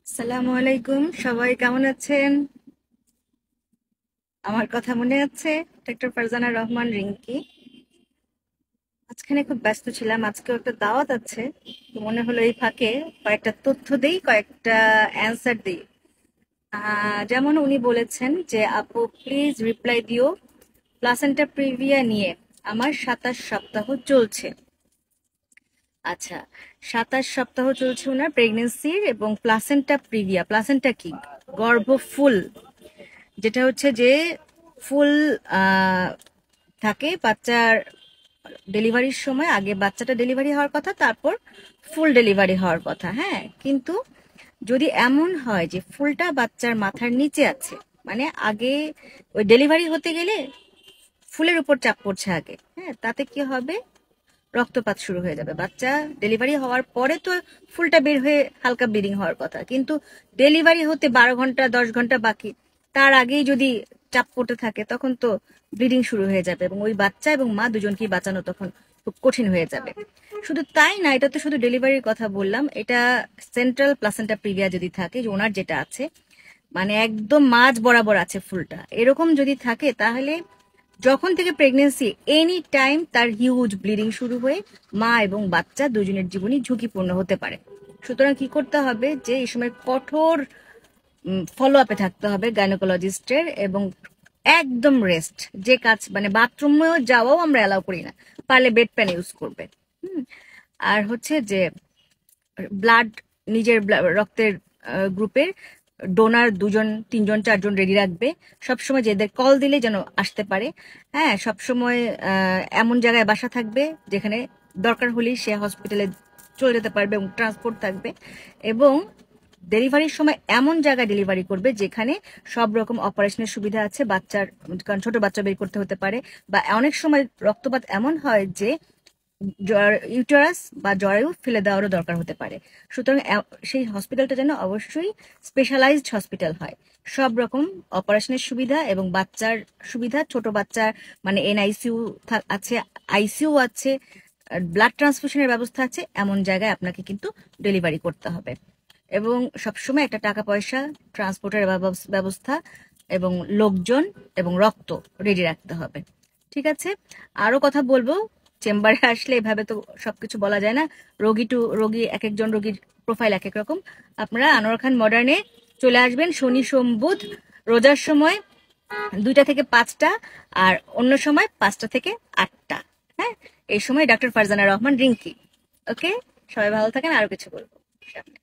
আসসালামু আলাইকুম, সবাই কেমন আছেন? আমার কথা মনে আছে? ডক্টর ফারজানা রহমান রিঙ্কি। আজখানে খুব ব্যস্ত ছিলাম, আজকেও একটা দাওয়াত আছে, তো মনে হলো এই ফাঁকে কয়েকটা তথ্য দেই, কয়েকটা অ্যান্সার দিই। যেমন উনি বলেছেন যে আপু প্লিজ রিপ্লাই দিও, প্লাসেন্টা প্রিভিয়া নিয়ে আমার 27 সপ্তাহ চলছে। আচ্ছা, 27 সপ্তাহ চলছে ওনার প্রেগনেন্সির, এবং প্লাসেন্টা প্রিভিয়া, প্লাসেন্টা কি? গর্ভফুল, যেটা হচ্ছে যে ফুল আহ, থাকে বাচ্চার ডেলিভারির সময়। আগে বাচ্চাটা ডেলিভারি হওয়ার কথা, তারপর ফুল ডেলিভারি হওয়ার কথা। হ্যাঁ, কিন্তু যদি এমন হয় যে ফুলটা বাচ্চার মাথার নিচে আছে, মানে আগে ওই ডেলিভারি হতে গেলে ফুলের উপর চাপ পড়ছে আগে, হ্যাঁ, তাতে কি হবে? রক্তপাত শুরু হয়ে যাবে। বাচ্চা ডেলিভারি হওয়ার পরে তো ফুলটা বের হয়ে হালকা ব্লিডিং হওয়ার কথা, কিন্তু ডেলিভারি হতে 12 ঘন্টা 10 ঘন্টা বাকি, তার আগেই যদি চাপ পড়তে থাকে তখন তো ব্লিডিং শুরু হয়ে যাবে, এবং ওই বাচ্চা এবং মা দুজনকেই বাঁচানো তখন খুব কঠিন হয়ে যাবে। শুধু তাই না, এটা তো শুধু ডেলিভারির কথা বললাম, এটা সেন্ট্রাল প্লাসেন্টা প্রিভিয়া যদি থাকে, যে ওনার যেটা আছে, মানে একদম মাঝ বরাবর আছে ফুলটা, এরকম যদি থাকে, তাহলে যখন থেকে প্রেগনেন্সি এনি টাইম তার হিউজ ব্লিডিং শুরু হয়ে মা এবং বাচ্চা দুজনের জীবনই ঝুঁকিপূর্ণ হতে পারে। সুতরাং কি করতে হবে, যে এই সময় কঠোর ফলো আপে থাকতে হবে গাইনোকোলজিস্টের, এবং একদম রেস্ট, যে কাজ মানে বাথরুমেও যাওয়াও আমরা অ্যালাউ করি না, পারলে বেড প্যান ইউজ করবে। হুম। আর হচ্ছে যে ব্লাড, নিজের রক্তের গ্রুপের ডোনার 2 জন 3 জন 4 জন রেডি রাখবে, সবসময় যেদের কল দিলে যেন আসতে পারে। হ্যাঁ, সবসময় এমন জায়গায় বাসা থাকবে যেখানে দরকার হলেই সে হসপিটালে চলে যেতে পারবে, এবং ট্রান্সপোর্ট থাকবে। এবং ডেলিভারির সময় এমন জায়গায় ডেলিভারি করবে যেখানে সব রকম অপারেশনের সুবিধা আছে বাচ্চার, কারণ ছোট বাচ্চা বের করতে হতে পারে, বা অনেক সময় রক্তপাত এমন হয় যে ইউটারাস বা জরায়ু ফেলে দেওয়ারও দরকার হতে পারে। সুতরাং সেই হসপিটালটা যেন অবশ্যই স্পেশালাইজড হসপিটাল হয়। সব রকম অপারেশনের সুবিধা এবং বাচ্চার সুবিধা, ছোট বাচ্চার মানে এনআইসিইউ আছে, আইসিইউ আছে, ব্লাড ট্রান্সফিউশনের ব্যবস্থা আছে, এমন জায়গায় আপনাকে কিন্তু ডেলিভারি করতে হবে। এবং সবসময় একটা টাকা পয়সা, ট্রান্সপোর্টের ব্যবস্থা, এবং লোকজন এবং রক্ত রেডি রাখতে হবে। ঠিক আছে, আরো কথা বলবো। চেম্বারে আসলে এভাবে তো সবকিছু বলা যায় না, রোগী এক একজন রোগীর প্রোফাইল এক এক রকম। আপনারা আনোয়ার খান মডার্নে চলে আসবেন শনি সোম বুধ, রোজার সময় 2টা থেকে 5টা, আর অন্য সময় 5টা থেকে 8টা। হ্যাঁ, এই সময় ডক্টর ফারজানা রহমান রিঙ্কি। ওকে, সবাই ভালো থাকেন, আরো কিছু বলবো সামনে।